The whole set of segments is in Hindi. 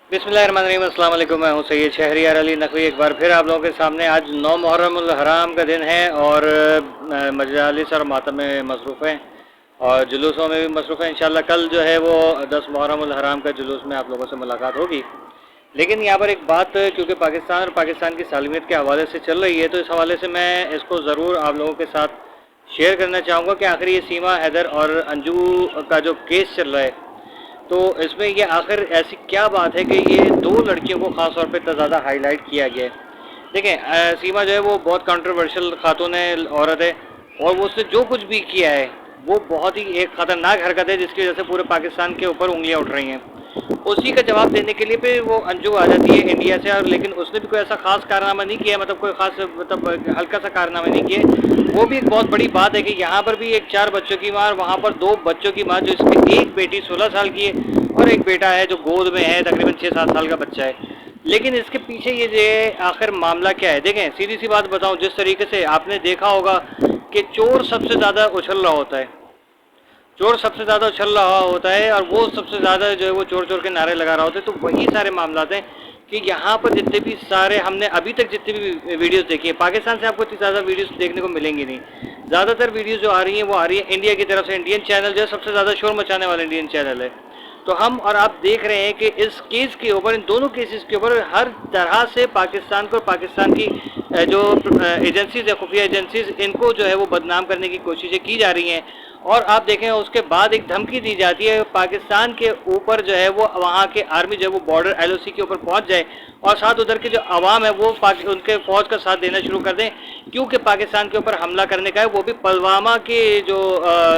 बिस्मिल्लाहिर्रहमानिर्रहीम, अस्सलाम वालेकुम। मैं हूं सैयद शहरियार अली नकवी, एक बार फिर आप लोगों के सामने। आज 9 मुहर्रमुल हराम का दिन है और मजालिस और मातम में मसरूफ़ हैं और जुलूसों में भी मसरूफ़ हैं। इंशाल्लाह कल जो है वो 10 मुहर्रमुल हराम का जुलूस में आप लोगों से मुलाकात होगी। लेकिन यहाँ पर एक बात, क्योंकि पाकिस्तान और पाकिस्तान की सालमियत के हवाले से चल रही है, तो इस हवाले से मैं इसको ज़रूर आप लोगों के साथ शेयर करना चाहूँगा कि आखिर ये सीमा हैदर और अंजू का जो केस चल रहा है, तो इसमें ये आखिर ऐसी क्या बात है कि ये दो लड़कियों को ख़ास तौर पे इतना ज़्यादा हाईलाइट किया गया है। देखें, सीमा जो है वो बहुत कंट्रोवर्शियल खातून है, औरत है, और वो उसने जो कुछ भी किया है वो बहुत ही एक ख़तरनाक हरकत है जिसकी वजह से पूरे पाकिस्तान के ऊपर उंगलियां उठ रही हैं। उसी का जवाब देने के लिए फिर वो अंजू आ जाती है इंडिया से, और लेकिन उसने भी कोई ऐसा खास कारनामा नहीं किया, मतलब कोई खास, मतलब हल्का सा कारनामा नहीं किया। वो भी एक बहुत बड़ी बात है कि यहाँ पर भी एक 4 बच्चों की माँ और वहाँ पर 2 बच्चों की माँ, जो इसकी एक बेटी 16 साल की है और एक बेटा है जो गोद में है, तकरीबन 6-7 साल का बच्चा है। लेकिन इसके पीछे ये जो आखिर मामला क्या है, देखें सीधी सी बात बताऊं, जिस तरीके से आपने देखा होगा कि चोर सबसे ज़्यादा उछल रहा होता है, चोर सबसे ज़्यादा उछल रहा होता है और वो सबसे ज़्यादा जो है वो चोर चोर के नारे लगा रहा होता है। तो वही सारे मामला हैं कि यहाँ पर जितने भी सारे हमने अभी तक जितनी भी वीडियोस देखी है, पाकिस्तान से आपको इतनी ज़्यादा वीडियोस देखने को मिलेंगी नहीं। ज़्यादातर वीडियोस जो आ रही हैं वो आ रही है इंडिया की तरफ से। इंडियन चैनल जो है सबसे ज़्यादा शोर मचाने वाला इंडियन चैनल है। तो हम और आप देख रहे हैं कि इस केस के ऊपर, इन दोनों केसेस के ऊपर हर तरह से पाकिस्तान को, पाकिस्तान की जो एजेंसीज है, खुफिया एजेंसीज, इनको जो है वो बदनाम करने की कोशिशें की जा रही हैं। और आप देखें उसके बाद एक धमकी दी जाती है पाकिस्तान के ऊपर जो है वो वहाँ के आर्मी जो है वो बॉर्डर एलओसी के ऊपर पहुँच जाए और साथ उधर की जो आवाम है वो उनके फौज का साथ देना शुरू कर दें, क्योंकि पाकिस्तान के ऊपर हमला करने का है, वो भी पुलवामा के जो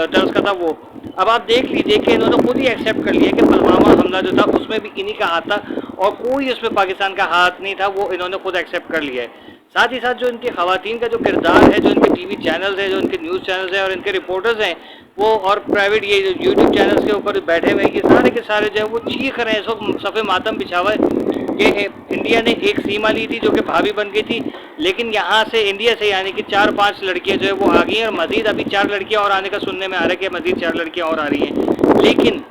तरस का था वो। अब आप देख लीजिए कि इन्होंने खुद ही एक्सेप्ट कर लिया कि पुलवामा हमला जो था उसमें भी इन्हीं का हाथ था और कोई उसमें पाकिस्तान का हाथ नहीं था, वो इन्होंने खुद एक्सेप्ट कर लिया है। साथ ही साथ जो इनकी खवातीन का जो किरदार है, जो इनके टीवी चैनल्स हैं, जो इनके न्यूज़ चैनल्स हैं और इनके रिपोर्टर्स हैं, वो और प्राइवेट ये जो यूट्यूब चैनल्स के ऊपर बैठे हुए ये सारे के सारे जो है वो चीख रहे हैं, सब सफ़े मातम बिछा हुआ है कि इंडिया ने एक सीमा ली थी जो कि भाभी बन गई थी, लेकिन यहाँ से इंडिया से यानी कि 4-5 लड़कियाँ जो है वो आ गई हैं और मजीद अभी 4 लड़कियाँ और आने का सुनने में आ रहा है कि मजीद 4 लड़कियाँ और आ रही हैं। लेकिन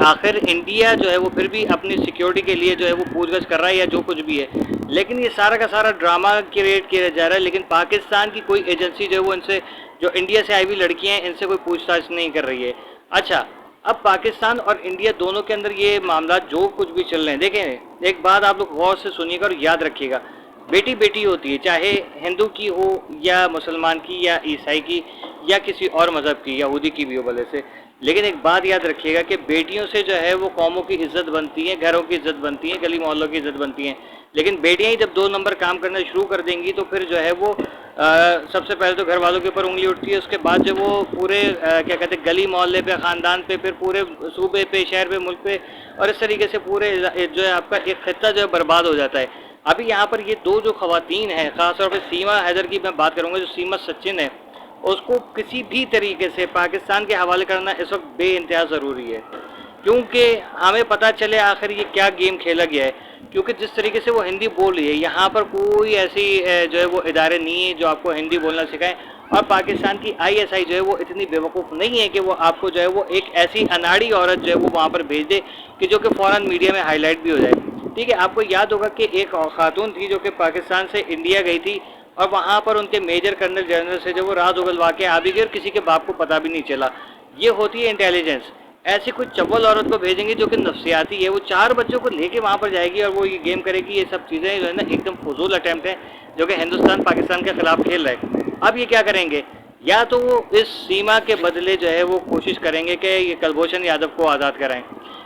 आखिर इंडिया जो है वो फिर भी अपनी सिक्योरिटी के लिए जो है वो पूछगछ कर रहा है या जो कुछ भी है, लेकिन ये सारा का सारा ड्रामा क्रिएट किया जा रहा है। लेकिन पाकिस्तान की कोई एजेंसी जो है वो इनसे, जो इंडिया से आई हुई लड़कियां हैं, इनसे कोई पूछताछ नहीं कर रही है। अच्छा, अब पाकिस्तान और इंडिया दोनों के अंदर ये मामला जो कुछ भी चल रहे हैं, देखें एक बात आप लोग गौर से सुनिएगा और याद रखिएगा, बेटी बेटी होती है, चाहे हिंदू की हो या मुसलमान की या ईसाई की या किसी और मज़हब की, यहूदी की भी हो भले से। लेकिन एक बात याद रखिएगा कि बेटियों से जो है वो कौमों की इज्जत बनती है, घरों की इज्जत बनती है, गली मोहल्लों की इज्जत बनती है। लेकिन बेटियां ही जब 2 नंबर काम करना शुरू कर देंगी तो फिर जो है वो सबसे पहले तो घर वालों के ऊपर उंगली उठती है, उसके बाद जो वो पूरे क्या कहते हैं गली मोहल्ले पे, ख़ानदान पे, फिर पूरे सूबे पे, शहर पे, मुल्क पे, और इस तरीके से पूरे जो है आपका एक खित्ता जो है बर्बाद हो जाता है। अभी यहाँ पर ये दो जो खवातीन हैं, ख़ासतौर पर सीमा हैदर की मैं बात करूँगा, जो सीमा सचिन है, उसको किसी भी तरीके से पाकिस्तान के हवाले करना इस वक्त बेइंतहा ज़रूरी है, क्योंकि हमें पता चले आखिर ये क्या गेम खेला गया है। क्योंकि जिस तरीके से वो हिंदी बोल रही है, यहाँ पर कोई ऐसी जो है वो इदारे नहीं है जो आपको हिंदी बोलना सिखाएं, और पाकिस्तान की आईएसआई जो है वो इतनी बेवकूफ़ नहीं है कि वो आपको जो है वो एक ऐसी अनाड़ी औरत जो है वो वहाँ पर भेज दे कि जो कि फ़ौरन मीडिया में हाईलाइट भी हो जाए। ठीक है, आपको याद होगा कि एक खातून थी जो कि पाकिस्तान से इंडिया गई थी और वहाँ पर उनके मेजर कर्नल जनरल से जो वो राज उगलवा के आ भी गई और किसी के बाप को पता भी नहीं चला। ये होती है इंटेलिजेंस। ऐसी कोई चव्वल औरत को भेजेंगे जो कि नफ्सियाती है, वो 4 बच्चों को लेके वहाँ पर जाएगी और वो ये गेम करेगी। ये सब चीज़ें जो है ना एकदम फजूल अटैम्प्ट है जो कि हिंदुस्तान पाकिस्तान के खिलाफ खेल रहा है। अब ये क्या करेंगे, या तो वो इस सीमा के बदले जो है वो कोशिश करेंगे कि ये कुलभूषण यादव को आज़ाद कराएं,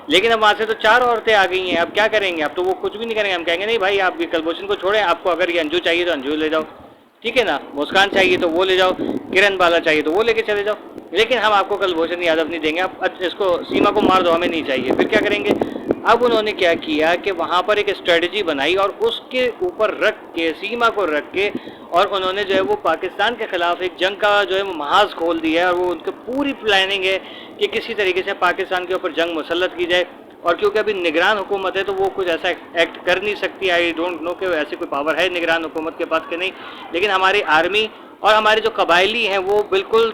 लेकिन अब वहाँ से तो 4 औरतें आ गई हैं, अब क्या करेंगे, अब तो वो कुछ भी नहीं करेंगे। हम कहेंगे नहीं भाई आप ये कुलभूषण को छोड़ें, आपको अगर ये अंजू चाहिए तो अंजू ले जाओ, ठीक है ना, मुस्कान चाहिए तो वो ले जाओ, किरण बाला चाहिए तो वो लेके चले जाओ, लेकिन हम आपको कुलभूषण यादव नहीं देंगे, आप इसको सीमा को मार दो, हमें नहीं चाहिए। फिर क्या करेंगे, अब उन्होंने क्या किया कि वहाँ पर एक स्ट्रेटजी बनाई और उसके ऊपर रख के, सीमा को रख के, और उन्होंने जो है वो पाकिस्तान के खिलाफ एक जंग का जो है वो महाज खोल दिया है। और वो उनकी पूरी प्लानिंग है कि किसी तरीके से पाकिस्तान के ऊपर जंग मुसल्लत की जाए। और क्योंकि अभी निगरान हुकूमत है तो वो कुछ ऐसा एक्ट कर नहीं सकती। आई डोंट नो कि ऐसी कोई पावर है निगरान हुकूमत के पास कि नहीं, लेकिन हमारी आर्मी और हमारे जो कबायली हैं वो बिल्कुल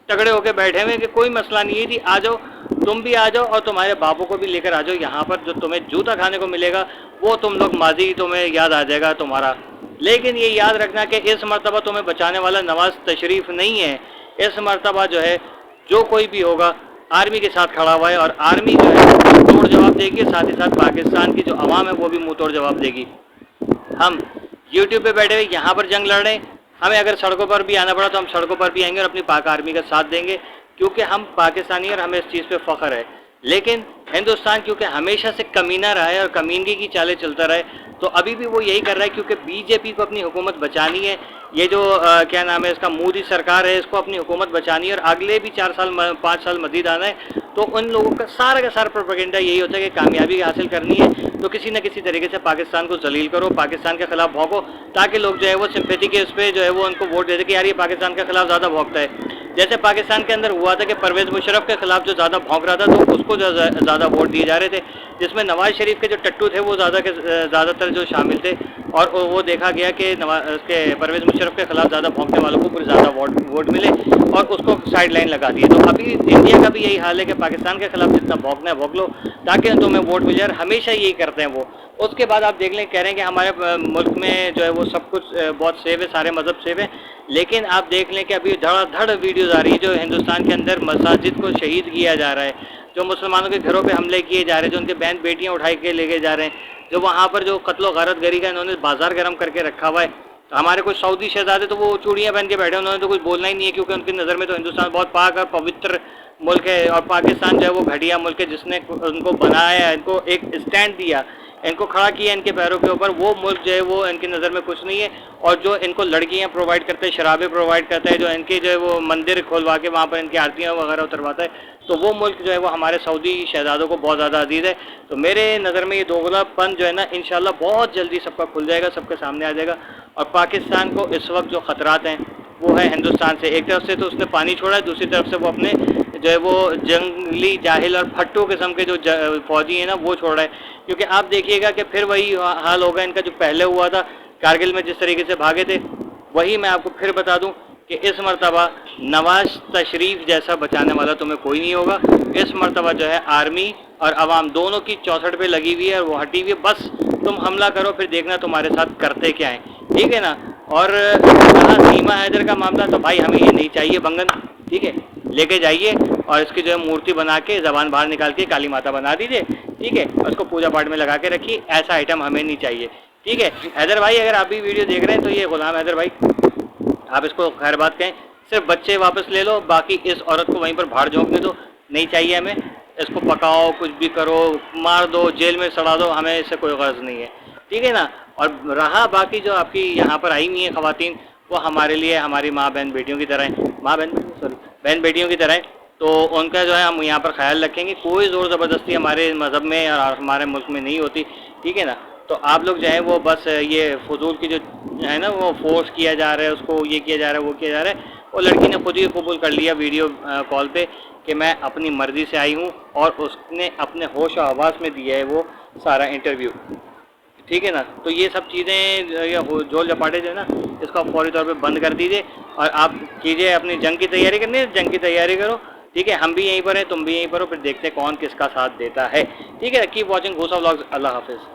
तगड़े होकर बैठे हुए हैं कि कोई मसला नहीं है जी, आ जाओ तुम भी आ जाओ और तुम्हारे बापों को भी लेकर आ जाओ यहाँ पर। जो तुम्हें जूता खाने को मिलेगा वो तुम लोग माजी तुम्हें याद आ जाएगा तुम्हारा। लेकिन ये याद रखना कि इस मरतबा तुम्हें बचाने वाला नवाज तशरीफ नहीं है। इस मरतबा जो है जो कोई भी होगा आर्मी के साथ खड़ा हुआ है, और आर्मी जो है मुंह तोड़ जवाब देगी, साथ ही साथ पाकिस्तान की जो आवाम है वो भी मुंह तोड़ जवाब देगी। हम यूट्यूब पे बैठे हुए यहाँ पर जंग लड़ रहे हैं, हमें अगर सड़कों पर भी आना पड़ा तो हम सड़कों पर भी आएंगे और अपनी पाक आर्मी का साथ देंगे, क्योंकि हम पाकिस्तानी और हमें इस चीज़ पे फ़ख्र है। लेकिन हिंदुस्तान क्योंकि हमेशा से कमीना रहा है और कमीनगी की चालें चलता रहा है, तो अभी भी वो यही कर रहा है, क्योंकि बीजेपी को अपनी हुकूमत बचानी है। ये जो क्या नाम है इसका, मोदी सरकार है, इसको अपनी हुकूमत बचानी है और अगले भी 4 साल 5 साल मजीद आना है। तो उन लोगों का सारा प्रोपेगेंडा यही होता है कि कामयाबी हासिल करनी है तो किसी न किसी तरीके से पाकिस्तान को जलील करो, पाकिस्तान के खिलाफ भौंको, ताकि लोग जो है वो सिंपैथी के उस पर जो है वो उनको वोट दे दे कि यार ये पाकिस्तान के खिलाफ ज़्यादा भौंकता है। जैसे पाकिस्तान के अंदर हुआ था कि परवेज़ मुशर्रफ के खिलाफ जो ज़्यादा भौंक रहा था तो उसको ज़्यादा वोट दिए जा रहे थे, जिसमें नवाज शरीफ के जो टट्टू थे वो ज़्यादातर जो शामिल थे, और वो देखा गया कि के परवेज़ मुशर्रफ के खिलाफ ज़्यादा भौंकने वालों को फिर ज़्यादा वोट मिले और उसको साइड लाइन लगा दिए। तो अभी इंडिया का भी यही हाल है कि पाकिस्तान के खिलाफ जितना भौंकना है भौंक लो ताकि तुम्हें वोट मिल जाए, हमेशा यही करते हैं वो। उसके बाद आप देख लें, कह रहे हैं कि हमारे मुल्क में जो है वो सब कुछ बहुत सेफ है, सारे मज़हब सेफ है, लेकिन आप देख लें कि अभी धड़ाधड़ वीडियोज़ आ रही है जो हिंदुस्तान के अंदर मसाजिद को शहीद किया जा रहा है, जो मुसलमानों के घरों पे हमले किए जा रहे हैं, जो उनके बहन बेटियां उठाई के लेके जा रहे हैं, जो वहाँ पर जो कत्लो गारत गरी का इन्होंने बाजार गर्म करके रखा हुआ है। तो हमारे कुछ सऊदी शहजादे तो वो चूड़ियाँ पहन के बैठे, उन्होंने तो कुछ बोलना ही नहीं है, क्योंकि उनकी नज़र में तो हिंदुस्तान बहुत पाक और पवित्र मुल्क है और पाकिस्तान जो है वो घटिया मुल्क है, जिसने उनको बनाया, इनको एक स्टैंड दिया, इनको खड़ा किया इनके पैरों के ऊपर, वो मुल्क जो है वो इनकी नज़र में कुछ नहीं है। और जो इनको लड़कियां प्रोवाइड करते हैं, शराबें प्रोवाइड करते हैं, जो इनके जो है वो मंदिर खोलवा के वहाँ पर इनकी आरतियाँ वगैरह उतरवाता है, तो वो मुल्क जो है वो हमारे सऊदी शहजादों को बहुत ज़्यादा अजीज़ है। तो मेरे नज़र में ये दोगलापन जो है ना इंशाल्लाह बहुत जल्दी सबका खुल जाएगा, सबके सामने आ जाएगा। और पाकिस्तान को इस वक्त जो ख़तरात हैं वो है हिंदुस्तान से। एक तरफ से तो उसने पानी छोड़ा है, दूसरी तरफ से वो अपने जो है वो जंगली जाहिल और फट्टू किस्म के जो फौजी हैं ना वो छोड़ रहा है, क्योंकि आप देखिएगा कि फिर वही हाल होगा इनका जो पहले हुआ था कारगिल में, जिस तरीके से भागे थे, वही मैं आपको फिर बता दूं कि इस मरतबा नवाज तशरीफ जैसा बचाने वाला तुम्हें कोई नहीं होगा। इस मरतबा जो है आर्मी और अवाम दोनों की चौसठ पे लगी हुई है और वो हटी हुई है, बस तुम हमला करो, फिर देखना तुम्हारे साथ करते क्या है, ठीक है ना। और रहा सीमा हैदर का मामला, तो भाई हमें ये नहीं चाहिए बंगन, ठीक है, लेके जाइए और इसकी जो है मूर्ति बना के ज़बान बाहर निकाल के काली माता बना दीजिए, ठीक है, और उसको पूजा पाठ में लगा के रखिए, ऐसा आइटम हमें नहीं चाहिए, ठीक है। हैदर भाई अगर आप भी वीडियो देख रहे हैं तो ये गुलाम हैदर भाई, आप इसको खैर बात कहें, सिर्फ बच्चे वापस ले लो, बाकी इस औरत को वहीं पर भाड़ झोंकने दो, नहीं चाहिए हमें, इसको पकाओ, कुछ भी करो, मार दो, जेल में सड़ा दो, हमें इससे कोई गर्ज नहीं है, ठीक है ना। और रहा बाकी जो आपकी यहाँ पर आई हुई हैं ख़वातीन, वो हमारे लिए हमारी माँ बहन बेटियों की तरह हैं, बहन बेटियों की तरह हैं, तो उनका जो है हम यहाँ पर ख्याल रखेंगे। कोई ज़ोर ज़बरदस्ती हमारे मज़हब में और हमारे मुल्क में नहीं होती, ठीक है ना। तो आप लोग जो है वो बस ये फजूल की जो है ना वो फोर्स किया जा रहा है, उसको ये किया जा रहा है, वो किया जा रहा है, वो लड़की ने खुद ही कबूल कर लिया वीडियो कॉल पे कि मैं अपनी मर्ज़ी से आई हूँ, और उसने अपने होश और हवास में दिया है वो सारा इंटरव्यू, ठीक है ना। तो ये सब चीज़ें या जोल जपाटे जो है ना, इसको आप फौरी तौर पे बंद कर दीजिए और आप कीजिए अपनी जंग की तैयारी करनी है, जंग की तैयारी करो, ठीक है। हम भी यहीं पर हैं, तुम भी यहीं पर हो, फिर देखते हैं कौन किसका साथ देता है, ठीक है। कीप वॉचिंग घूसा व्लॉग्स, अल्लाह हाफिज़।